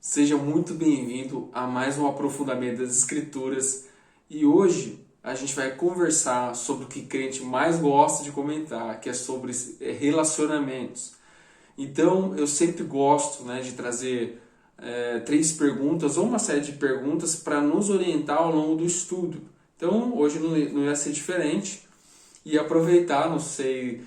Seja muito bem-vindo a mais um aprofundamento das Escrituras e hoje a gente vai conversar sobre o que crente mais gosta de comentar, que é sobre relacionamentos. Então eu sempre gosto, de trazer três perguntas ou uma série de perguntas para nos orientar ao longo do estudo. Então hoje não ia ser diferente e aproveitar, não sei,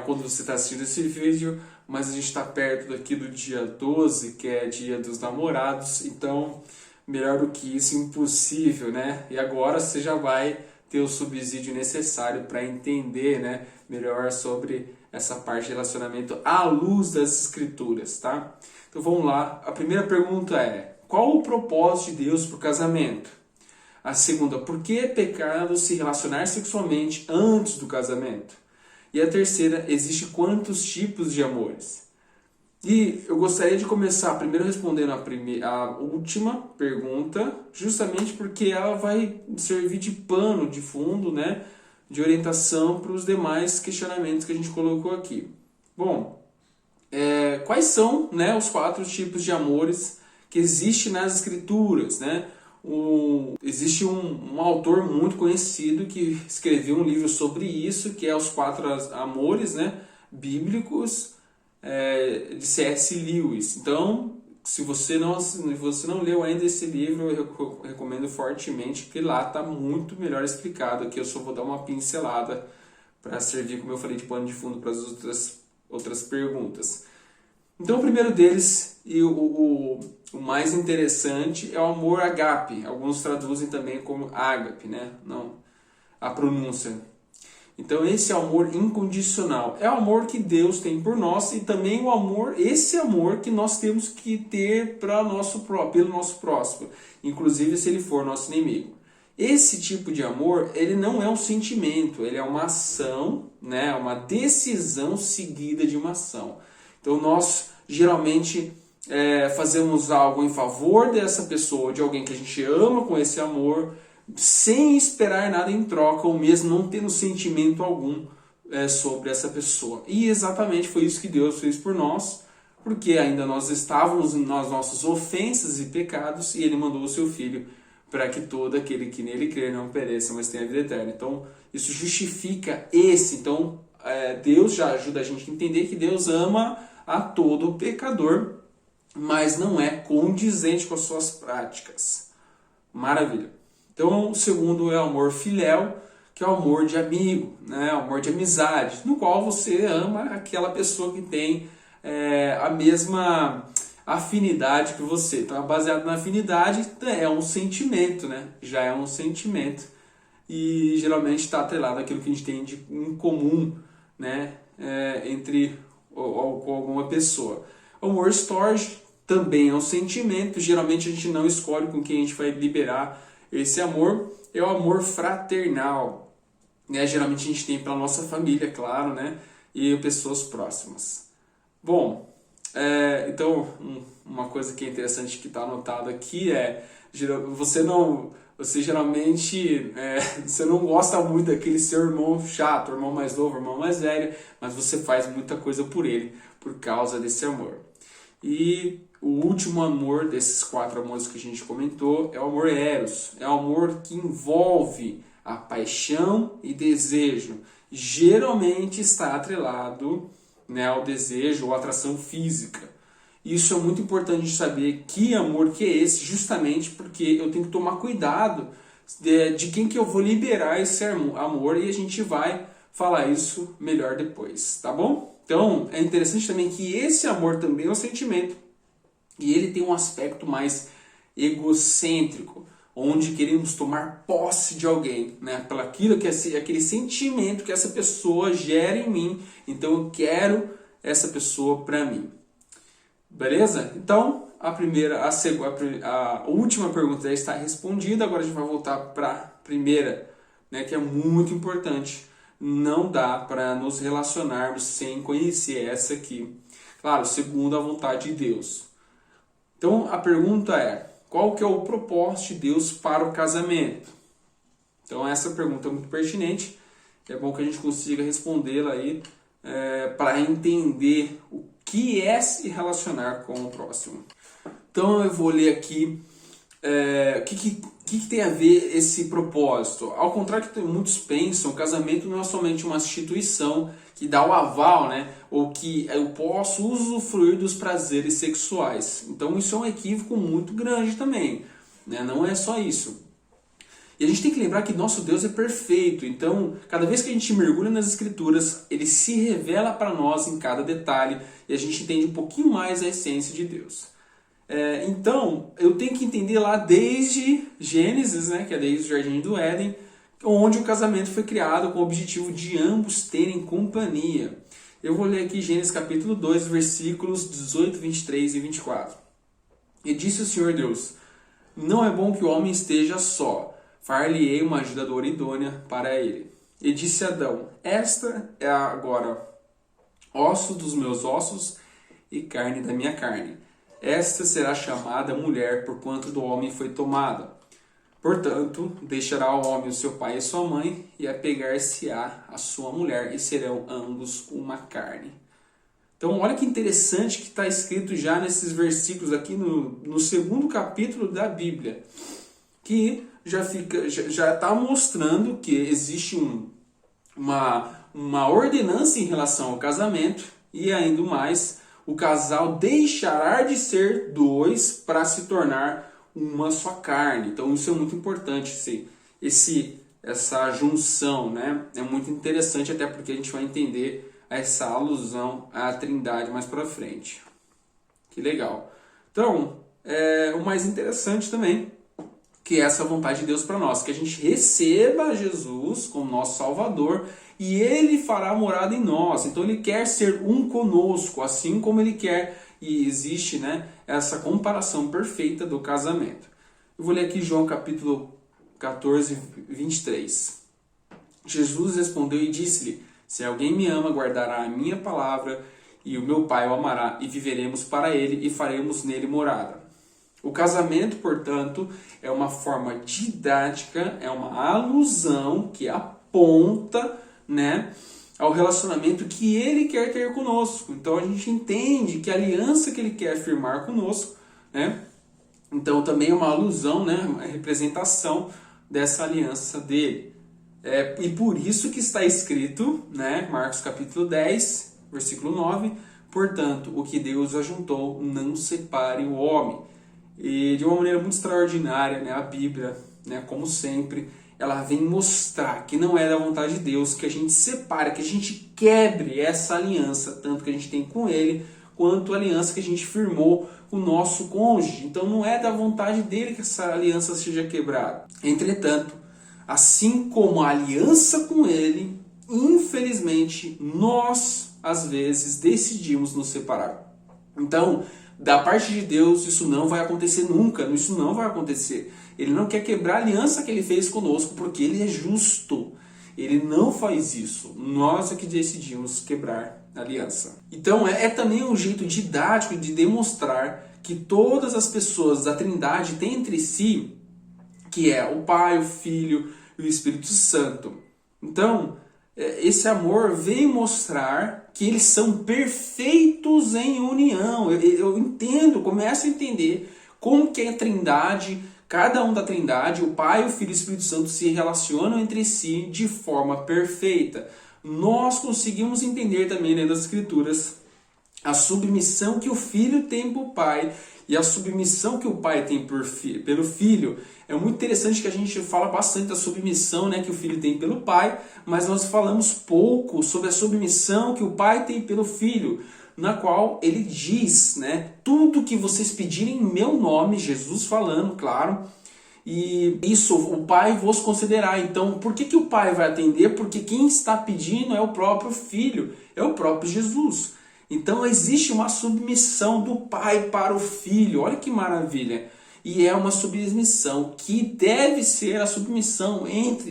quando você está assistindo esse vídeo, mas a gente está perto daqui do dia 12, que é dia dos namorados, então melhor do que isso, impossível, né? E agora você já vai ter o subsídio necessário para entender, melhor sobre essa parte de relacionamento à luz das Escrituras, tá? Então vamos lá. A primeira pergunta é: qual o propósito de Deus para o casamento? A segunda: por que é pecado se relacionar sexualmente antes do casamento? E a terceira: existe quantos tipos de amores? E eu gostaria de começar primeiro respondendo a última pergunta, justamente porque ela vai servir de pano de fundo, de orientação para os demais questionamentos que a gente colocou aqui. Bom, quais são, os quatro tipos de amores que existem nas Escrituras, existe um autor muito conhecido que escreveu um livro sobre isso, que é Os Quatro Amores, bíblicos, de C.S. Lewis. Então, se você não leu ainda esse livro, eu recomendo fortemente, porque lá está muito melhor explicado. Aqui eu só vou dar uma pincelada para servir, como eu falei, de pano de fundo para as outras perguntas. Então, o primeiro deles, e o mais interessante, é o amor agape. Alguns traduzem também como ágape, Não, a pronúncia. Então, esse é o amor incondicional. É o amor que Deus tem por nós e também esse amor que nós temos que ter pelo nosso próximo, inclusive se ele for nosso inimigo. Esse tipo de amor, ele não é um sentimento, ele é uma ação, uma decisão seguida de uma ação. Então nós geralmente fazemos algo em favor dessa pessoa, de alguém que a gente ama com esse amor, sem esperar nada em troca, ou mesmo não tendo sentimento algum sobre essa pessoa. E exatamente foi isso que Deus fez por nós, porque ainda nós estávamos nas nossas ofensas e pecados, e Ele mandou o seu Filho para que todo aquele que nele crer não pereça, mas tenha a vida eterna. Então isso justifica Então Deus já ajuda a gente a entender que Deus ama a todo pecador, mas não é condizente com as suas práticas. Maravilha. Então, o segundo é o amor filéu, que é o amor de amigo, o amor de amizade, no qual você ama aquela pessoa que tem a mesma afinidade que você. Então, baseado na afinidade, é um sentimento, já é um sentimento. E geralmente está atrelado àquilo que a gente tem em comum, com alguma pessoa. O amor storge também é um sentimento, geralmente a gente não escolhe com quem a gente vai liberar esse amor. É o amor fraternal, geralmente a gente tem pela nossa família, claro, e pessoas próximas. Bom, então uma coisa que é interessante que está anotado aqui você geralmente você não gosta muito daquele seu irmão chato, irmão mais novo, irmão mais velho, mas você faz muita coisa por ele, por causa desse amor. E o último amor desses quatro amores que a gente comentou é o amor eros. É o amor que envolve a paixão e desejo. Geralmente está atrelado ao desejo ou atração física. Isso é muito importante de saber que amor que é esse, justamente porque eu tenho que tomar cuidado de quem que eu vou liberar esse amor, e a gente vai falar isso melhor depois, tá bom? Então, é interessante também que esse amor também é um sentimento, e ele tem um aspecto mais egocêntrico, onde queremos tomar posse de alguém, pelo aquele sentimento que essa pessoa gera em mim, então eu quero essa pessoa para mim. Beleza? Então, a última pergunta já está respondida. Agora a gente vai voltar para a primeira, que é muito importante. Não dá para nos relacionarmos sem conhecer essa aqui. Claro, segundo a vontade de Deus. Então, a pergunta é: qual que é o propósito de Deus para o casamento? Então, essa pergunta é muito pertinente. É bom que a gente consiga respondê-la aí para entender o que é se relacionar com o próximo. Então eu vou ler aqui o que tem a ver esse propósito. Ao contrário do que muitos pensam, o casamento não é somente uma instituição que dá o aval, né? Ou que eu posso usufruir dos prazeres sexuais. Então isso é um equívoco muito grande também, né? Não é só isso. E a gente tem que lembrar que nosso Deus é perfeito. Então, cada vez que a gente mergulha nas Escrituras, Ele se revela para nós em cada detalhe e a gente entende um pouquinho mais a essência de Deus. Então, eu tenho que entender lá desde Gênesis, né, que é desde o Jardim do Éden, onde o casamento foi criado com o objetivo de ambos terem companhia. Eu vou ler aqui Gênesis capítulo 2, versículos 18, 23 e 24. E disse o Senhor Deus: não é bom que o homem esteja só. Far-lhe-ei uma ajudadora idônea para ele. E disse Adão: esta é agora osso dos meus ossos e carne da minha carne. Esta será chamada mulher, porquanto do homem foi tomada. Portanto, deixará o homem o seu pai e sua mãe, e apegar-se-á a sua mulher, e serão ambos uma carne. Então, olha que interessante que está escrito já nesses versículos aqui no segundo capítulo da Bíblia, que já está mostrando que existe uma ordenança em relação ao casamento, e ainda mais, o casal deixará de ser dois para se tornar uma só carne. Então isso é muito importante, essa junção, né? É muito interessante, até porque a gente vai entender essa alusão à Trindade mais para frente. Que legal. Então, o mais interessante também, que é essa vontade de Deus para nós, que a gente receba Jesus como nosso Salvador e Ele fará morada em nós. Então Ele quer ser um conosco, assim como Ele quer, e existe, né, essa comparação perfeita do casamento. Eu vou ler aqui João capítulo 14, 23. Jesus respondeu e disse-lhe: se alguém me ama, guardará a minha palavra, e o meu Pai o amará, e viveremos para Ele, e faremos nele morada. O casamento, portanto, é uma forma didática, é uma alusão que aponta, né, ao relacionamento que Ele quer ter conosco. Então a gente entende que a aliança que Ele quer firmar conosco, né, então também é uma alusão, né, uma representação dessa aliança dele. E por isso que está escrito, né, Marcos capítulo 10, versículo 9, portanto, o que Deus ajuntou, não separe o homem. E de uma maneira muito extraordinária, né, a Bíblia, né, como sempre, ela vem mostrar que não é da vontade de Deus que a gente separe, que a gente quebre essa aliança, tanto que a gente tem com Ele, quanto a aliança que a gente firmou com o nosso cônjuge. Então não é da vontade dele que essa aliança seja quebrada. Entretanto, assim como a aliança com Ele, infelizmente, nós, às vezes, decidimos nos separar. Então, da parte de Deus, isso não vai acontecer nunca, isso não vai acontecer. Ele não quer quebrar a aliança que Ele fez conosco, porque Ele é justo. Ele não faz isso. Nós é que decidimos quebrar a aliança. Então é também um jeito didático de demonstrar que todas as pessoas da Trindade têm entre si, que é o Pai, o Filho e o Espírito Santo. Então, esse amor vem mostrar que eles são perfeitos em união. Eu entendo, começo a entender como que a Trindade, cada um da Trindade, o Pai, o Filho e o Espírito Santo se relacionam entre si de forma perfeita. Nós conseguimos entender também, né, das Escrituras, a submissão que o Filho tem para o Pai e a submissão que o Pai tem pelo Filho. É muito interessante que a gente fala bastante da submissão, né, que o Filho tem pelo Pai, mas nós falamos pouco sobre a submissão que o Pai tem pelo Filho, na qual ele diz, né, tudo que vocês pedirem em meu nome, Jesus falando, claro, e isso o Pai vos concederá. Então, por que o Pai vai atender? Porque quem está pedindo é o próprio Filho, é o próprio Jesus. Então existe uma submissão do Pai para o Filho. Olha que maravilha! E é uma submissão que deve ser a submissão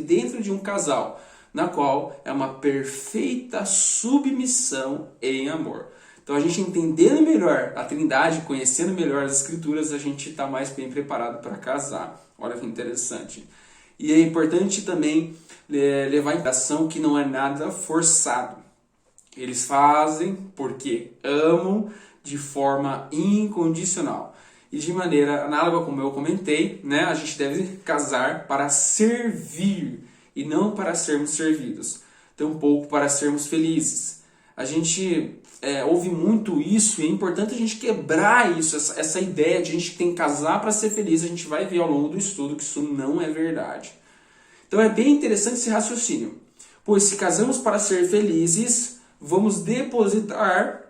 dentro de um casal, na qual é uma perfeita submissão em amor. Então a gente entendendo melhor a Trindade, conhecendo melhor as Escrituras, a gente está mais bem preparado para casar. Olha que interessante. E é importante também levar em consideração que não é nada forçado. Eles fazem porque amam de forma incondicional. E de maneira análoga, como eu comentei, né, a gente deve casar para servir e não para sermos servidos. Tampouco para sermos felizes. A gente ouve muito isso e é importante a gente quebrar isso, essa ideia de a gente tem que casar para ser feliz. A gente vai ver ao longo do estudo que isso não é verdade. Então é bem interessante esse raciocínio. Pois se casamos para ser felizes, vamos depositar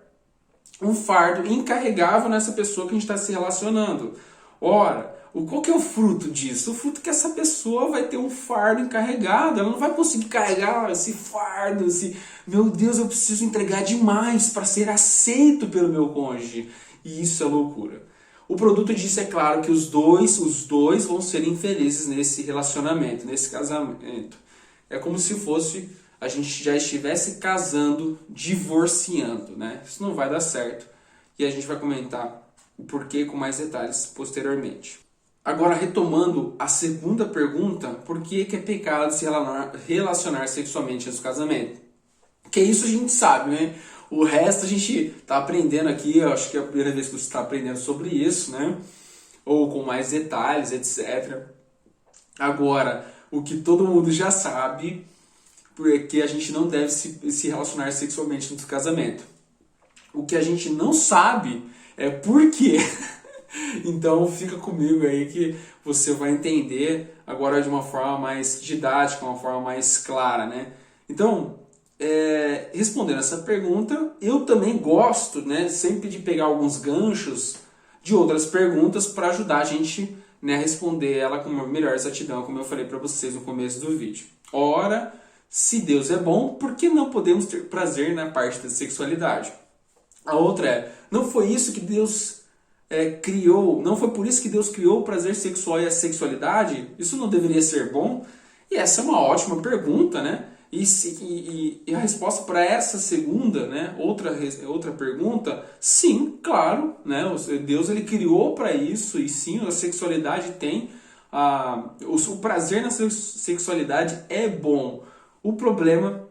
um fardo encarregável nessa pessoa que a gente está se relacionando. Ora, qual que é o fruto disso? O fruto é que essa pessoa vai ter um fardo encarregado, ela não vai conseguir carregar esse fardo, meu Deus, eu preciso entregar demais para ser aceito pelo meu cônjuge. E isso é loucura. O produto disso é claro que os dois vão ser infelizes nesse relacionamento, nesse casamento. É como se fosse a gente já estivesse casando, divorciando, né? Isso não vai dar certo. E a gente vai comentar o porquê com mais detalhes posteriormente. Agora, retomando a segunda pergunta, por que é pecado se relacionar sexualmente antes do casamento? Que isso a gente sabe, né? O resto a gente está aprendendo aqui, eu acho que é a primeira vez que você está aprendendo sobre isso, né? Ou com mais detalhes, etc. Agora, o que todo mundo já sabe é que a gente não deve se relacionar sexualmente antes do casamento. O que a gente não sabe é por quê. Então fica comigo aí que você vai entender agora de uma forma mais didática, uma forma mais clara, né? Então, respondendo essa pergunta, eu também gosto, né, sempre de pegar alguns ganchos de outras perguntas para ajudar a gente, né, a responder ela com uma melhor exatidão, como eu falei para vocês no começo do vídeo. Ora, se Deus é bom, por que não podemos ter prazer na parte da sexualidade? A outra não foi isso que Deus criou, não foi por isso que Deus criou o prazer sexual e a sexualidade? Isso não deveria ser bom? E essa é uma ótima pergunta, né? E a resposta para essa segunda, né, outra pergunta, sim, claro, né, Deus ele criou para isso, e sim, a sexualidade tem, o prazer na sexualidade é bom. O problema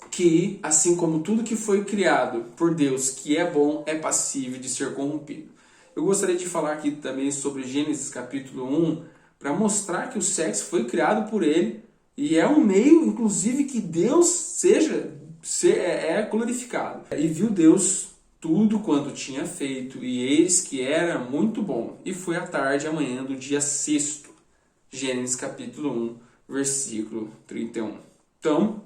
é que, assim como tudo que foi criado por Deus que é bom, é passível de ser corrompido. Eu gostaria de falar aqui também sobre Gênesis capítulo 1, para mostrar que o sexo foi criado por ele, e é um meio, inclusive, que Deus é glorificado. E viu Deus tudo quanto tinha feito, e eis que era muito bom. E foi à tarde, amanhã do dia 6º. Gênesis capítulo 1, versículo 31. Então,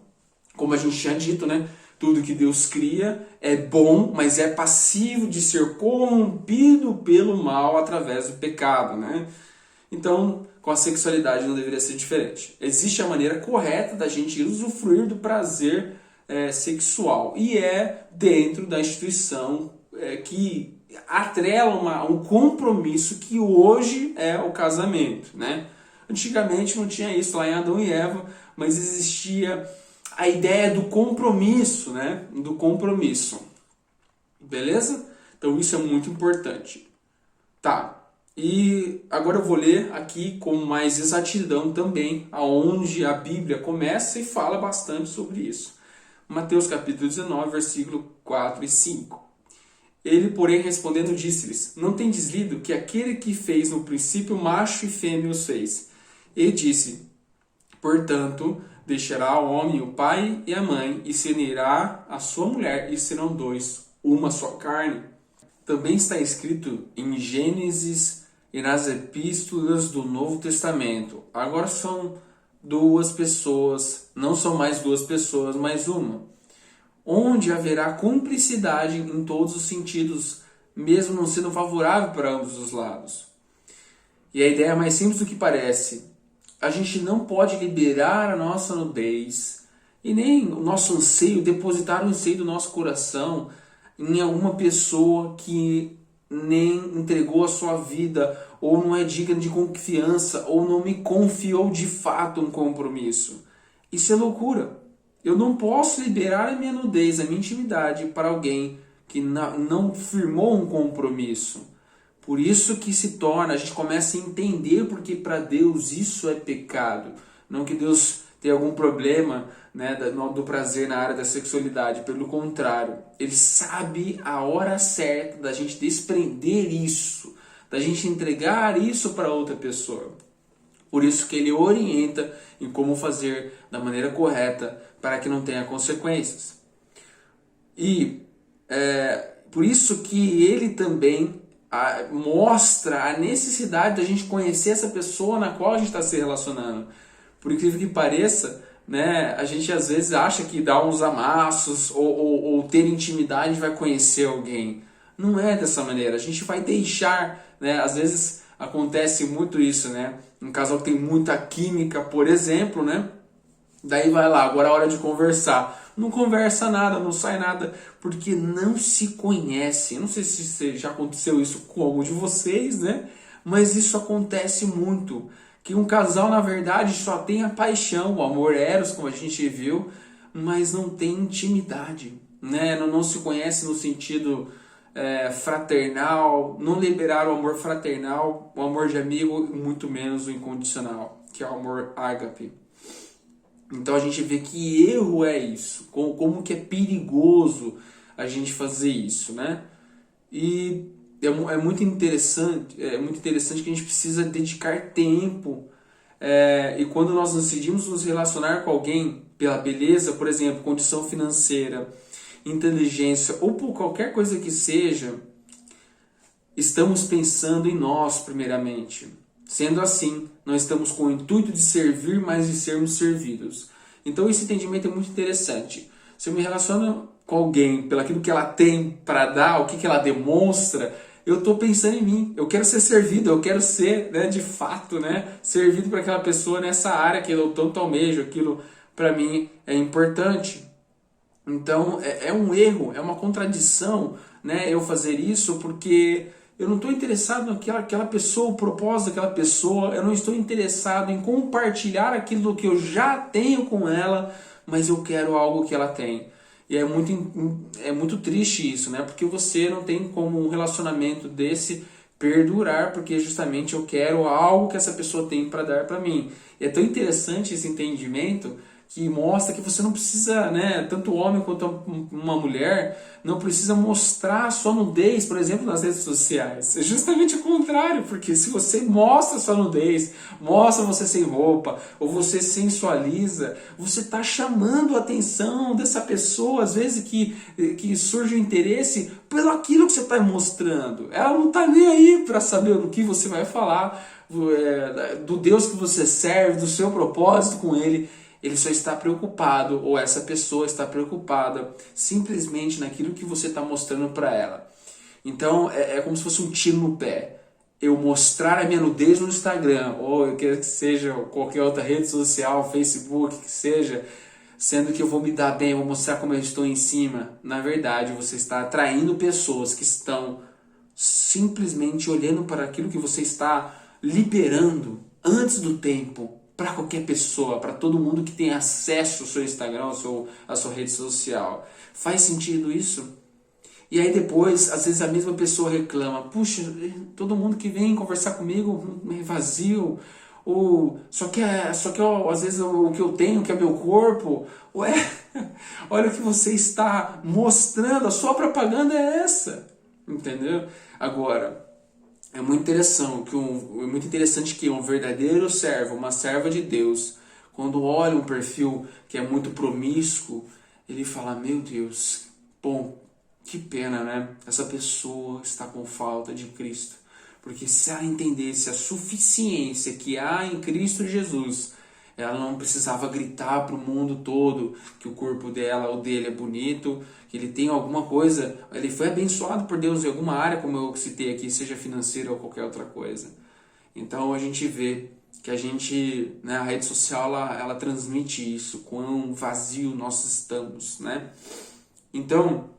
como a gente tinha dito, né? Tudo que Deus cria é bom, mas é passivo de ser corrompido pelo mal através do pecado, né? Então, com a sexualidade não deveria ser diferente. Existe a maneira correta da gente usufruir do prazer sexual. E é dentro da instituição que atrela um compromisso que hoje é o casamento, né? Antigamente não tinha isso lá em Adão e Eva, mas existia a ideia do compromisso, né? Do compromisso. Beleza? Então isso é muito importante. Tá. E agora eu vou ler aqui com mais exatidão também, aonde a Bíblia começa e fala bastante sobre isso. Mateus capítulo 19, versículo 4 e 5. Ele, porém, respondendo, disse-lhes: Não tendes lido que aquele que fez no princípio macho e fêmea os fez? E disse: Portanto, deixará o homem o pai e a mãe, e se unirá à sua mulher, e serão dois, uma só carne. Também está escrito em Gênesis e nas epístolas do Novo Testamento. Agora são duas pessoas, não são mais duas pessoas, mas uma. Onde haverá cumplicidade em todos os sentidos, mesmo não sendo favorável para ambos os lados. E a ideia é mais simples do que parece. A gente não pode liberar a nossa nudez e nem o nosso anseio, depositar o anseio do nosso coração em alguma pessoa que nem entregou a sua vida, ou não é digna de confiança, ou não me confiou de fato um compromisso. Isso é loucura. Eu não posso liberar a minha nudez, a minha intimidade para alguém que não firmou um compromisso. Por isso que se torna, a gente começa a entender porque para Deus isso é pecado. Não que Deus tem algum problema, né, do prazer na área da sexualidade. Pelo contrário, ele sabe a hora certa da gente desprender isso, da gente entregar isso para outra pessoa. Por isso que ele orienta em como fazer da maneira correta para que não tenha consequências. E por isso que ele também mostra a necessidade da gente conhecer essa pessoa na qual a gente está se relacionando. Por incrível que pareça, né, a gente às vezes acha que dar uns amassos ou ter intimidade a gente vai conhecer alguém. Não é dessa maneira. A gente vai deixar, né, às vezes acontece muito isso, né? Um casal que tem muita química, por exemplo, né? Daí vai lá, agora é a hora de conversar. Não conversa nada, não sai nada, porque não se conhece. Eu não sei se já aconteceu isso com algum de vocês, né? Mas isso acontece muito. Que um casal, na verdade, só tem a paixão, o amor eros, como a gente viu, mas não tem intimidade, né? Não se conhece no sentido fraternal, não liberar o amor fraternal, o amor de amigo, muito menos o incondicional, que é o amor ágape. Então a gente vê que erro é isso, como que é perigoso a gente fazer isso, né? E é muito interessante que a gente precisa dedicar tempo. E quando nós decidimos nos relacionar com alguém pela beleza, por exemplo, condição financeira, inteligência ou por qualquer coisa que seja, estamos pensando em nós primeiramente. Sendo assim, nós estamos com o intuito de servir, mas de sermos servidos. Então esse entendimento é muito interessante. Se eu me relaciono com alguém pelo aquilo que ela tem para dar, o que ela demonstra, eu estou pensando em mim. Eu quero ser servido, eu quero ser, né, de fato, né, servido para aquela pessoa nessa área que eu tanto almejo. Aquilo para mim é importante. Então é um erro, é uma contradição, né, eu fazer isso, porque eu não estou interessado naquela pessoa, o propósito daquela pessoa, eu não estou interessado em compartilhar aquilo que eu já tenho com ela, mas eu quero algo que ela tem. E é muito triste isso, né? Porque você não tem como um relacionamento desse perdurar, porque justamente eu quero algo que essa pessoa tem para dar para mim. E é tão interessante esse entendimento que mostra que você não precisa, né, tanto o homem quanto uma mulher, não precisa mostrar a sua nudez, por exemplo, nas redes sociais. É justamente o contrário, porque se você mostra a sua nudez, mostra você sem roupa, ou você sensualiza, você está chamando a atenção dessa pessoa, às vezes que surge o interesse pelo aquilo que você está mostrando. Ela não está nem aí para saber do que você vai falar, do Deus que você serve, do seu propósito com Ele. Ele só está preocupado, ou essa pessoa está preocupada, simplesmente naquilo que você está mostrando para ela. Então é como se fosse um tiro no pé. Eu mostrar a minha nudez no Instagram, ou eu quero que seja qualquer outra rede social, Facebook, que seja, sendo que eu vou me dar bem, eu vou mostrar como eu estou em cima. Na verdade, você está atraindo pessoas que estão simplesmente olhando para aquilo que você está liberando antes do tempo, para qualquer pessoa, para todo mundo que tem acesso ao seu Instagram, à sua rede social. Faz sentido isso? E aí depois, às vezes a mesma pessoa reclama: puxa, todo mundo que vem conversar comigo é vazio, ou só quer às vezes o que eu tenho, que é meu corpo. Ué, olha o que você está mostrando, a sua propaganda é essa, entendeu? Agora, é muito interessante que um verdadeiro servo, uma serva de Deus, quando olha um perfil que é muito promíscuo, ele fala: meu Deus, bom, que pena, né? Essa pessoa está com falta de Cristo. Porque se ela entendesse a suficiência que há em Cristo Jesus, ela não precisava gritar para o mundo todo que o corpo dela ou dele é bonito, que ele tem alguma coisa, ele foi abençoado por Deus em alguma área, como eu citei aqui, seja financeira ou qualquer outra coisa. Então a gente vê que né, a rede social ela transmite isso, quão vazio nós estamos, né? Então,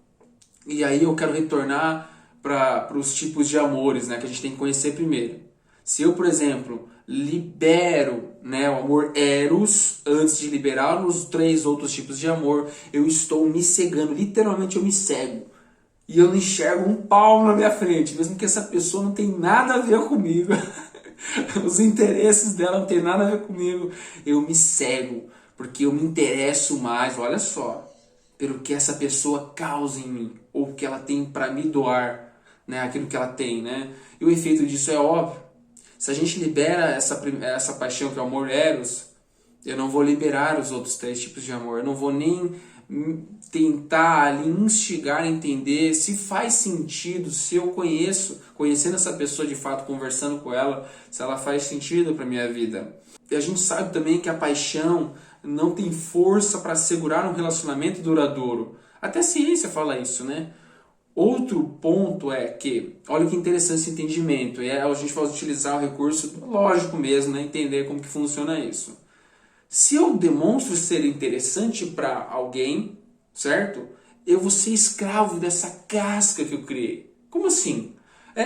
e aí eu quero retornar para os tipos de amores, né, que a gente tem que conhecer primeiro. Se eu, por exemplo, libero, né, o amor eros antes de liberar os 3 outros tipos de amor, eu estou me cegando, literalmente eu me cego. E eu não enxergo um palmo na minha frente, mesmo que essa pessoa não tem nada a ver comigo. Os interesses dela não tem nada a ver comigo. Eu me cego porque eu me interesso mais, olha só, pelo que essa pessoa causa em mim, ou o que ela tem para me doar, né, aquilo que ela tem, né? E o efeito disso é óbvio. Se a gente libera essa paixão que é o amor eros, eu não vou liberar os outros 3 tipos de amor. Eu não vou nem tentar ali instigar a entender se faz sentido, se eu conhecendo essa pessoa de fato, conversando com ela, se ela faz sentido para minha vida. E a gente sabe também que a paixão não tem força para assegurar um relacionamento duradouro. Até a ciência fala isso, né? Outro ponto é que, olha que interessante esse entendimento, a gente pode utilizar o recurso lógico mesmo, né? Entender como que funciona isso. Se eu demonstro ser interessante para alguém, certo? Eu vou ser escravo dessa casca que eu criei. Como assim?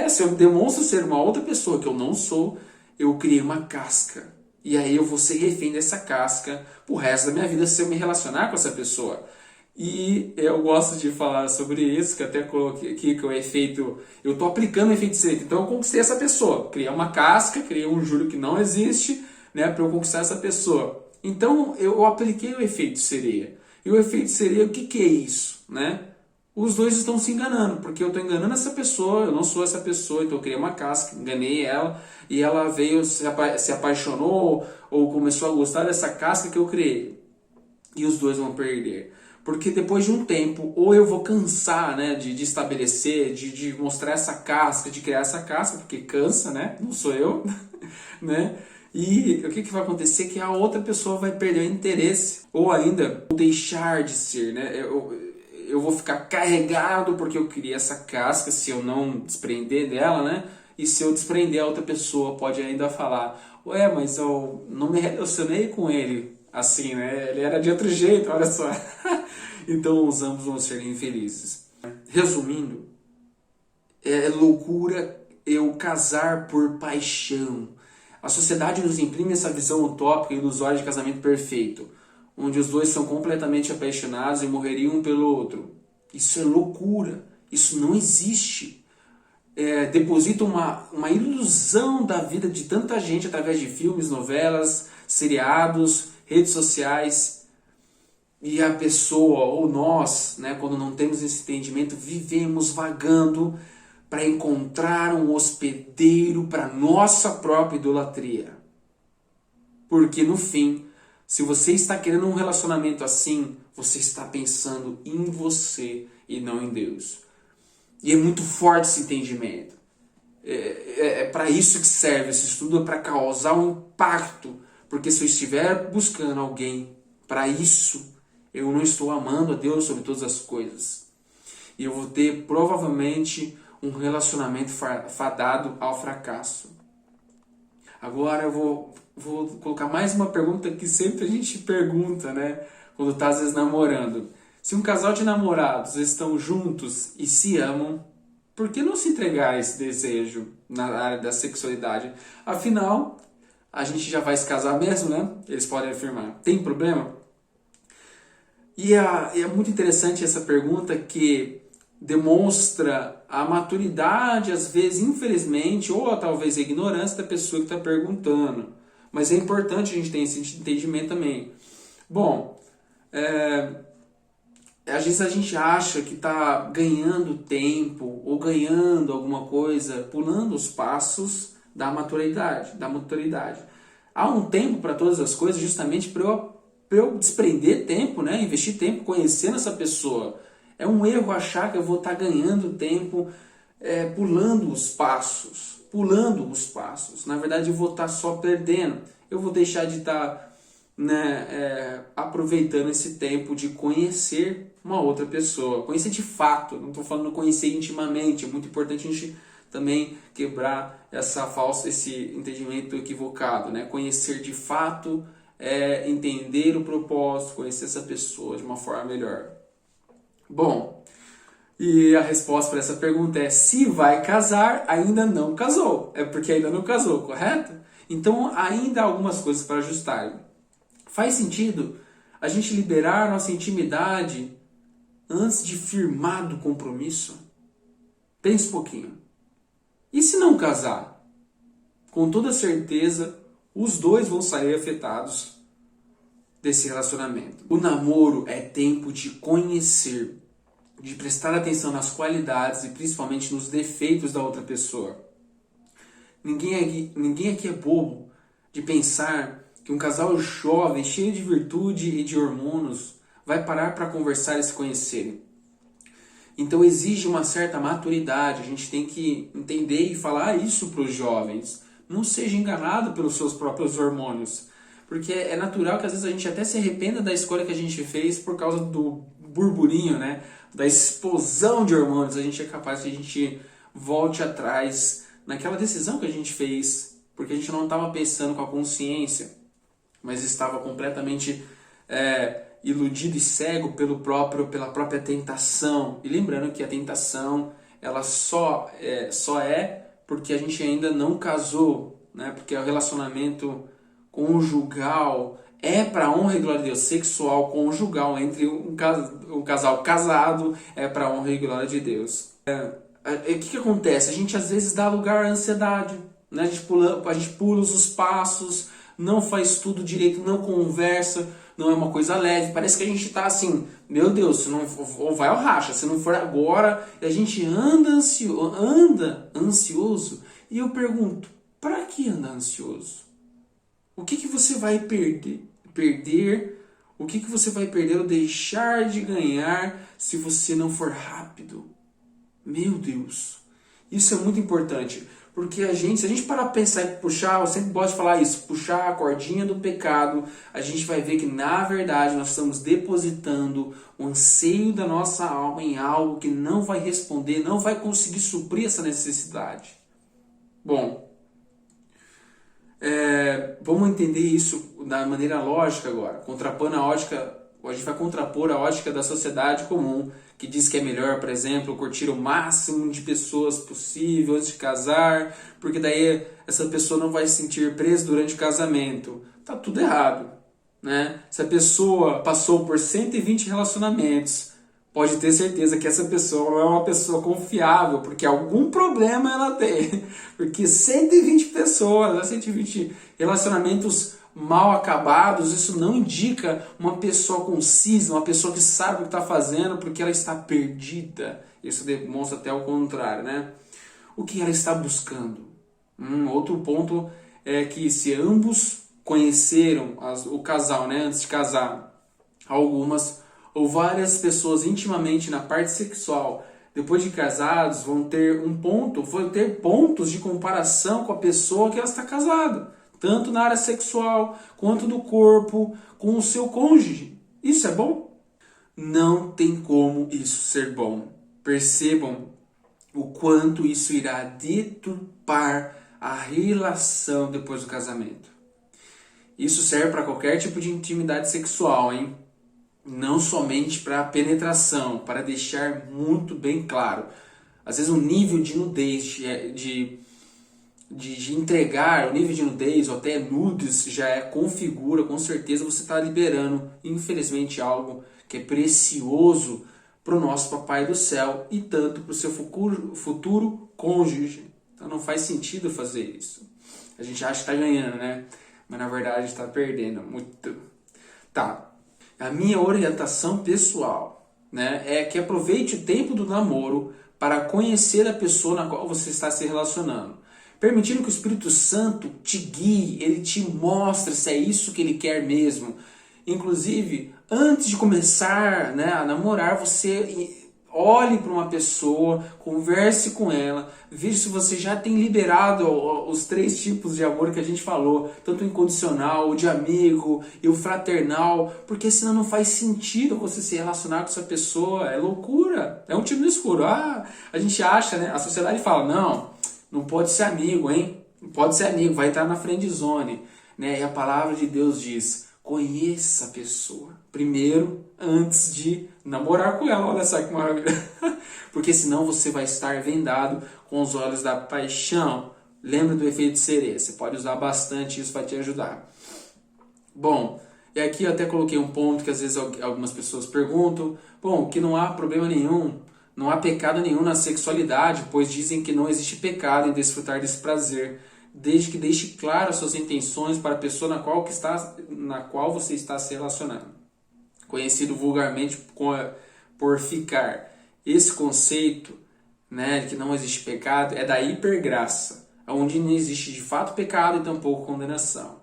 Se eu demonstro ser uma outra pessoa que eu não sou, eu criei uma casca. E aí eu vou ser refém dessa casca pro resto da minha vida se eu me relacionar com essa pessoa. E eu gosto de falar sobre isso, que até coloquei aqui, que o efeito... Eu estou aplicando o efeito seco. Então eu conquistei essa pessoa. Criei uma casca, criei um juro que não existe, né, para eu conquistar essa pessoa. Então eu apliquei o efeito sereia. E o efeito sereia, o que é isso? Né? Os dois estão se enganando, porque eu estou enganando essa pessoa, eu não sou essa pessoa, então eu criei uma casca, enganei ela, e ela veio, se apaixonou, ou começou a gostar dessa casca que eu criei. E os dois vão perder. Porque depois de um tempo, ou eu vou cansar, né, de estabelecer, de mostrar essa casca, de criar essa casca, porque cansa, né? Não sou eu, né? E o que vai acontecer? Que a outra pessoa vai perder o interesse, ou ainda deixar de ser, né? Eu vou ficar carregado porque eu criei essa casca, se eu não desprender dela, né? E se eu desprender, a outra pessoa pode ainda falar: ué, mas eu não me relacionei com ele assim, né? Ele era de outro jeito, olha só. Então os ambos vão ser infelizes. Resumindo, é loucura eu casar por paixão. A sociedade nos imprime essa visão utópica e ilusória de casamento perfeito, onde os dois são completamente apaixonados e morreriam um pelo outro. Isso é loucura. Isso não existe. Deposita uma ilusão da vida de tanta gente através de filmes, novelas, seriados, redes sociais. E a pessoa, ou nós, né, quando não temos esse entendimento, vivemos vagando para encontrar um hospedeiro para nossa própria idolatria. Porque no fim, se você está querendo um relacionamento assim, você está pensando em você e não em Deus. E é muito forte esse entendimento. É para isso que serve esse estudo, é para causar um impacto. Porque se eu estiver buscando alguém para isso, eu não estou amando a Deus sobre todas as coisas. E eu vou ter provavelmente um relacionamento fadado ao fracasso. Agora eu vou colocar mais uma pergunta que sempre a gente pergunta, né? Quando está às vezes namorando. Se um casal de namorados estão juntos e se amam, por que não se entregar a esse desejo na área da sexualidade? Afinal, a gente já vai se casar mesmo, né? Eles podem afirmar. Tem problema? E é muito interessante essa pergunta que demonstra a maturidade, às vezes, infelizmente, ou talvez a ignorância da pessoa que está perguntando. Mas é importante a gente ter esse entendimento também. Bom, às vezes a gente acha que está ganhando tempo ou ganhando alguma coisa, pulando os passos da maturidade. Há um tempo para todas as coisas, justamente para eu desprender tempo, né? Investir tempo conhecendo essa pessoa. É um erro achar que eu vou estar ganhando tempo pulando os passos. Na verdade, eu vou estar só perdendo. Eu vou deixar de estar aproveitando esse tempo de conhecer uma outra pessoa. Conhecer de fato, não estou falando conhecer intimamente. É muito importante a gente também quebrar esse entendimento equivocado. Né? Conhecer de fato é entender o propósito, conhecer essa pessoa de uma forma melhor. Bom, e a resposta para essa pergunta é: se vai casar, ainda não casou. É porque ainda não casou, correto? Então ainda há algumas coisas para ajustar. Faz sentido a gente liberar nossa intimidade antes de firmar do compromisso? Pense um pouquinho. E se não casar? Com toda certeza, os dois vão sair afetados. desse relacionamento. O namoro é tempo de conhecer, de prestar atenção nas qualidades e principalmente nos defeitos da outra pessoa. Ninguém aqui é bobo de pensar que um casal jovem, cheio de virtude e de hormônios, vai parar para conversar e se conhecerem. Então exige uma certa maturidade, a gente tem que entender e falar isso para os jovens. Não seja enganado pelos seus próprios hormônios. Porque é natural que às vezes a gente até se arrependa da escolha que a gente fez por causa do burburinho, né? Da explosão de hormônios. A gente é capaz que a gente volte atrás naquela decisão que a gente fez, porque a gente não estava pensando com a consciência, mas estava completamente iludido e cego pela própria tentação. E lembrando que a tentação ela só é porque a gente ainda não casou, né? Porque o relacionamento conjugal é para honra e glória de Deus, sexual, conjugal, entre um casal casado é para honra e glória de Deus. O que acontece? A gente às vezes dá lugar à ansiedade, né? A gente pula os passos, não faz tudo direito, não conversa, não é uma coisa leve. Parece que a gente está assim, meu Deus, se não ou vai ao racha, se não for agora, e a gente anda ansioso. E eu pergunto, para que andar ansioso? O que você vai perder? O que você vai perder ou deixar de ganhar se você não for rápido? Meu Deus, isso é muito importante, porque se a gente parar para pensar e puxar, eu sempre gosto de falar isso, puxar a cordinha do pecado, a gente vai ver que na verdade nós estamos depositando o anseio da nossa alma em algo que não vai responder, não vai conseguir suprir essa necessidade. Bom, vamos entender isso da maneira lógica agora, contrapondo a ótica. A gente vai contrapor a ótica da sociedade comum, que diz que é melhor, por exemplo, curtir o máximo de pessoas possível antes de casar, porque daí essa pessoa não vai se sentir presa durante o casamento. Tá tudo errado, né? Se a pessoa passou por 120 relacionamentos, pode ter certeza que essa pessoa não é uma pessoa confiável, porque algum problema ela tem. Porque 120 pessoas, 120 relacionamentos mal acabados, isso não indica uma pessoa concisa, uma pessoa que sabe o que está fazendo, porque ela está perdida. Isso demonstra até o contrário, né? O que ela está buscando? Outro ponto é que se ambos conheceram o casal, né, antes de casar, algumas ou várias pessoas intimamente na parte sexual, depois de casados, vão ter pontos de comparação com a pessoa que ela está casada. Tanto na área sexual, quanto do corpo, com o seu cônjuge. Isso é bom? Não tem como isso ser bom. Percebam o quanto isso irá deturpar a relação depois do casamento. Isso serve para qualquer tipo de intimidade sexual, hein? Não somente para penetração, para deixar muito bem claro. Às vezes o nível de nudez, de entregar o nível de nudez ou até nudes já configura, com certeza você está liberando, infelizmente, algo que é precioso para o nosso Papai do Céu e tanto para o seu futuro cônjuge. Então não faz sentido fazer isso. A gente acha que está ganhando, né? Mas na verdade está perdendo muito. Tá. A minha orientação pessoal, né, é que aproveite o tempo do namoro para conhecer a pessoa na qual você está se relacionando. Permitindo que o Espírito Santo te guie, ele te mostre se é isso que ele quer mesmo. Inclusive, antes de começar, né, a namorar, você olhe para uma pessoa, converse com ela, veja se você já tem liberado os 3 tipos de amor que a gente falou, tanto o incondicional, o de amigo e o fraternal, porque senão não faz sentido você se relacionar com essa pessoa, é loucura, é um tiro no escuro. A gente acha, né, a sociedade fala, não pode ser amigo, hein? Não pode ser amigo, vai estar na friend zone, né? E a palavra de Deus diz, conheça a pessoa primeiro, antes de namorar com ela. Olha só que maravilha. Porque senão você vai estar vendado com os olhos da paixão. Lembra do efeito sereia. Você pode usar bastante, isso vai te ajudar. Bom, e aqui eu até coloquei um ponto que às vezes algumas pessoas perguntam. Bom, que não há problema nenhum, não há pecado nenhum na sexualidade, pois dizem que não existe pecado em desfrutar desse prazer. desde que deixe claro as suas intenções para a pessoa na qual você está se relacionando. Conhecido vulgarmente por ficar. Esse conceito, né, de que não existe pecado é da hipergraça, onde não existe de fato pecado e tampouco condenação.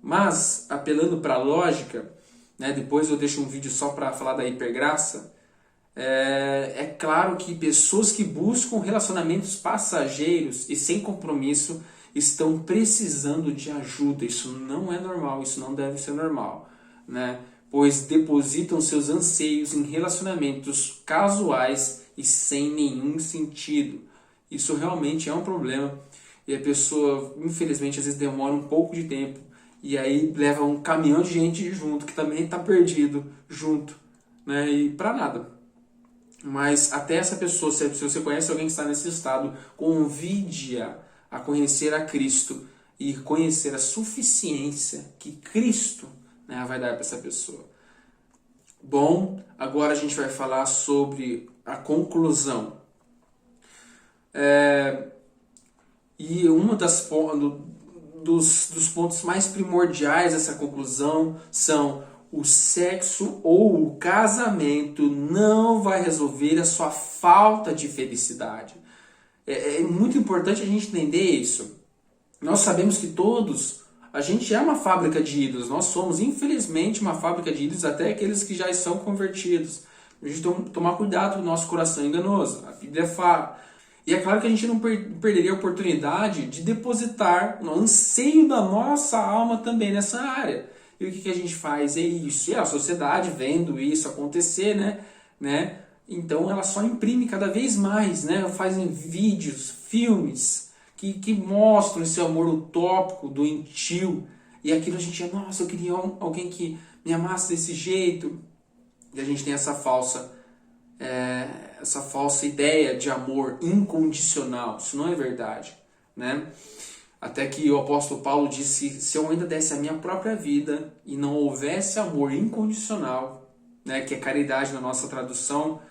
Mas, apelando para a lógica, né, depois eu deixo um vídeo só para falar da hipergraça, é claro que pessoas que buscam relacionamentos passageiros e sem compromisso estão precisando de ajuda. Isso não é normal, isso não deve ser normal, né? Pois depositam seus anseios em relacionamentos casuais e sem nenhum sentido. Isso realmente é um problema e a pessoa, infelizmente, às vezes demora um pouco de tempo e aí leva um caminhão de gente junto que também está perdido junto, né? E para nada. Mas até essa pessoa, se você conhece alguém que está nesse estado, convide-a a conhecer a Cristo e conhecer a suficiência que Cristo, né, vai dar para essa pessoa. Bom, agora a gente vai falar sobre a conclusão. E um dos pontos mais primordiais dessa conclusão são: o sexo ou o casamento não vai resolver a sua falta de felicidade. É muito importante a gente entender isso. Nós sabemos que a gente é uma fábrica de ídolos. Nós somos, infelizmente, uma fábrica de ídolos, até aqueles que já são convertidos. A gente tem que tomar cuidado com o nosso coração enganoso. A Bíblia fala. E é claro que a gente não perderia a oportunidade de depositar o anseio da nossa alma também nessa área. E o que a gente faz? É isso. E a sociedade vendo isso acontecer, né? Então ela só imprime cada vez mais, né? Fazem vídeos, filmes que mostram esse amor utópico, doentio. E aquilo a gente, nossa, eu queria alguém que me amasse desse jeito. E a gente tem essa falsa ideia de amor incondicional. Isso não é verdade, né? Até que o apóstolo Paulo disse: se eu ainda desse a minha própria vida e não houvesse amor incondicional, né, que é caridade na nossa tradução,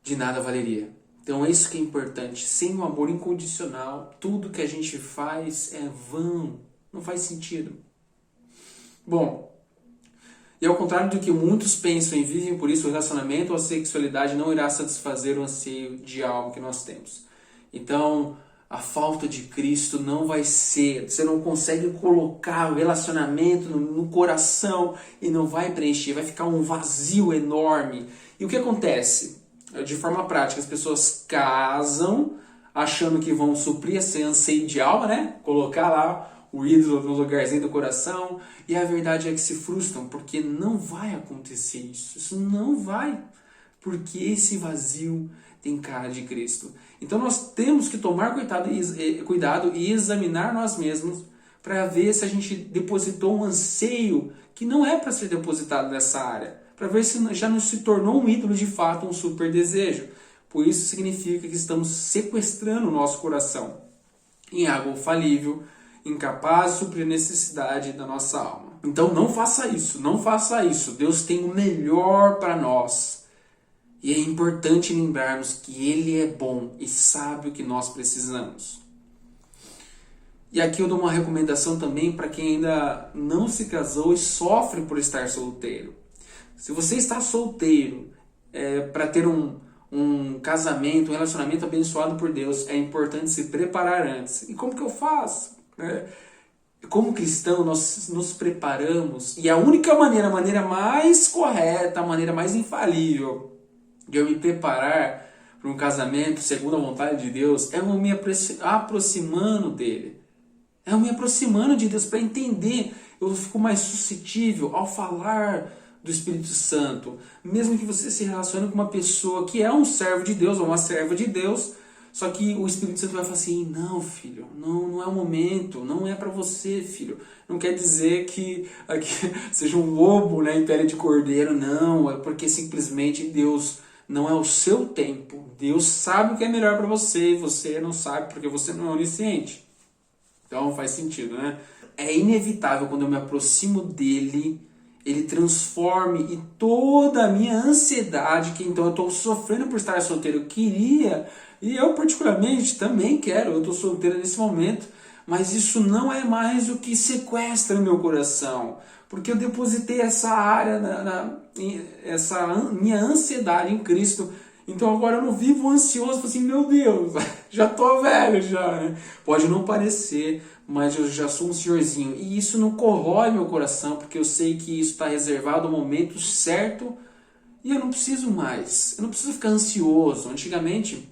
de nada valeria. Então é isso que é importante. Sem o amor incondicional, tudo que a gente faz é vão, não faz sentido. Bom, e ao contrário do que muitos pensam e vivem por isso, o relacionamento ou a sexualidade não irá satisfazer o anseio de alma que nós temos. Então, a falta de Cristo não vai ser, você não consegue colocar o relacionamento no coração e não vai preencher, vai ficar um vazio enorme. E o que acontece? De forma prática, as pessoas casam achando que vão suprir esse anseio de alma, né? Colocar lá o ídolo no lugarzinho do coração, e a verdade é que se frustram, porque não vai acontecer isso. Isso não vai, porque esse vazio tem cara de Cristo. Então nós temos que tomar cuidado e examinar nós mesmos para ver se a gente depositou um anseio que não é para ser depositado nessa área, para ver se já não se tornou um ídolo de fato, um super desejo. Por isso significa que estamos sequestrando o nosso coração em água falível, incapaz de suprir a necessidade da nossa alma. Então não faça isso, não faça isso. Deus tem o melhor para nós. E é importante lembrarmos que Ele é bom e sabe o que nós precisamos. E aqui eu dou uma recomendação também para quem ainda não se casou e sofre por estar solteiro. Se você está solteiro, para ter um casamento, um relacionamento abençoado por Deus, é importante se preparar antes. E como que eu faço? Como cristão, nós nos preparamos, e a única maneira, a maneira mais correta, a maneira mais infalível de eu me preparar para um casamento segundo a vontade de Deus, é eu me aproximando dele. É eu me aproximando de Deus para entender. Eu fico mais suscetível ao falar do Espírito Santo. Mesmo que você se relacione com uma pessoa que é um servo de Deus ou uma serva de Deus, só que o Espírito Santo vai falar assim: não, filho, não é o momento, não é para você, filho. Não quer dizer que seja um lobo, né, em pele de cordeiro, não. É porque simplesmente Deus não é o seu tempo. Deus sabe o que é melhor para você e você não sabe porque você não é onisciente. Então faz sentido, né? É inevitável quando eu me aproximo dele, ele transforme e toda a minha ansiedade, que então eu estou sofrendo por estar solteiro, eu queria, e eu particularmente também quero, eu estou solteiro nesse momento, mas isso não é mais o que sequestra o meu coração, porque eu depositei essa área, essa minha ansiedade em Cristo. Então agora eu não vivo ansioso, assim, meu Deus, já tô velho já, né? Pode não parecer, mas eu já sou um senhorzinho. E isso não corrói meu coração, porque eu sei que isso está reservado ao momento certo e eu não preciso mais. Eu não preciso ficar ansioso. Antigamente,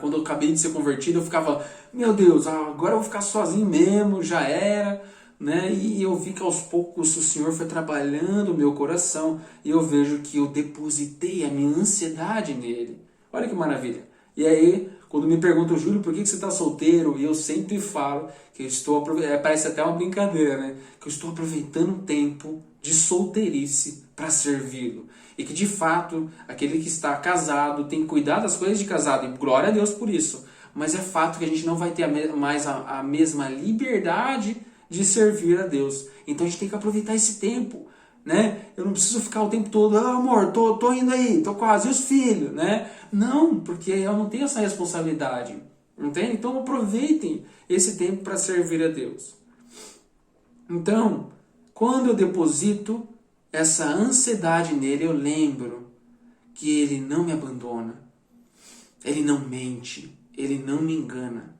quando eu acabei de ser convertido, eu ficava, meu Deus, agora eu vou ficar sozinho mesmo, já era, né? E eu vi que aos poucos o Senhor foi trabalhando o meu coração e eu vejo que eu depositei a minha ansiedade nele. Olha que maravilha. E aí, quando me perguntam, Júlio, por que você está solteiro? E eu sempre falo que eu estou aproveitando, parece até uma brincadeira, né? Que eu estou aproveitando um tempo de solteirice para servi-lo. E que de fato, aquele que está casado tem que cuidar das coisas de casado, e glória a Deus por isso. Mas é fato que a gente não vai ter mais a mesma liberdade de servir a Deus. Então a gente tem que aproveitar esse tempo, né? Eu não preciso ficar o tempo todo, amor, tô indo aí, tô quase, e os filhos, né? Não, porque eu não tenho essa responsabilidade, entende? Então aproveitem esse tempo para servir a Deus. Então, quando eu deposito essa ansiedade nele, eu lembro que ele não me abandona, ele não mente, ele não me engana,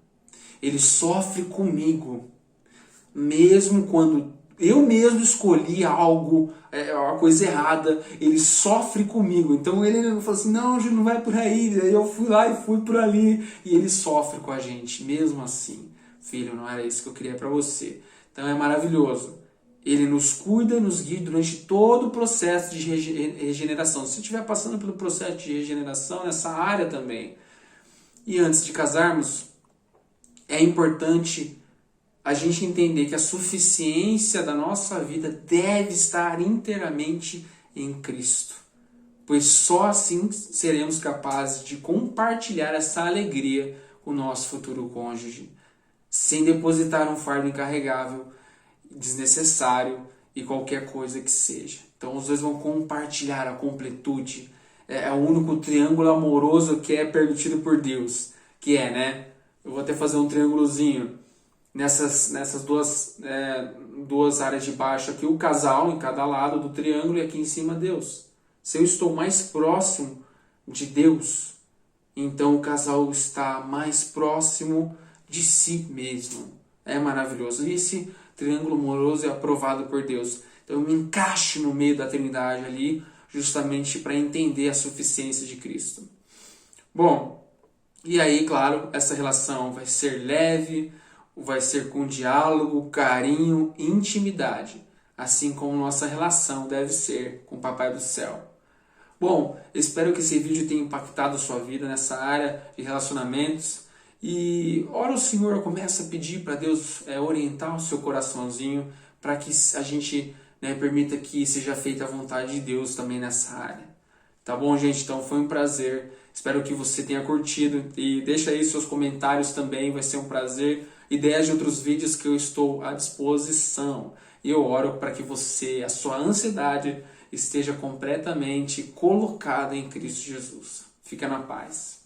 ele sofre comigo, mesmo quando eu mesmo escolhi algo, uma coisa errada, ele sofre comigo. Então ele não fala assim, não, Júlio, não vai por aí. Aí eu fui lá e fui por ali. E ele sofre com a gente, mesmo assim. Filho, não era isso que eu queria para você. Então é maravilhoso. Ele nos cuida e nos guia durante todo o processo de regeneração. Se você estiver passando pelo processo de regeneração, nessa área também. E antes de casarmos, é importante a gente entender que a suficiência da nossa vida deve estar inteiramente em Cristo. Pois só assim seremos capazes de compartilhar essa alegria com o nosso futuro cônjuge, sem depositar um fardo incarregável, desnecessário e qualquer coisa que seja. Então os dois vão compartilhar a completude. É o único triângulo amoroso que é permitido por Deus, que é, né? Eu vou até fazer um triângulozinho nessas duas áreas de baixo aqui, o casal em cada lado do triângulo e aqui em cima Deus. Se eu estou mais próximo de Deus, então o casal está mais próximo de si mesmo. É maravilhoso. E esse triângulo amoroso é aprovado por Deus. Então eu me encaixo no meio da Trindade ali, justamente para entender a suficiência de Cristo. Bom, e aí, claro, essa relação vai ser leve, vai ser com diálogo, carinho e intimidade, assim como nossa relação deve ser com o Papai do Céu. Bom, espero que esse vídeo tenha impactado a sua vida nessa área de relacionamentos. E ora o Senhor, começa a pedir para Deus orientar o seu coraçãozinho para que a gente permita que seja feita a vontade de Deus também nessa área. Tá bom, gente? Então foi um prazer. Espero que você tenha curtido e deixa aí seus comentários também, vai ser um prazer. Ideias de outros vídeos que eu estou à disposição. E eu oro para que a sua ansiedade esteja completamente colocada em Cristo Jesus. Fica na paz.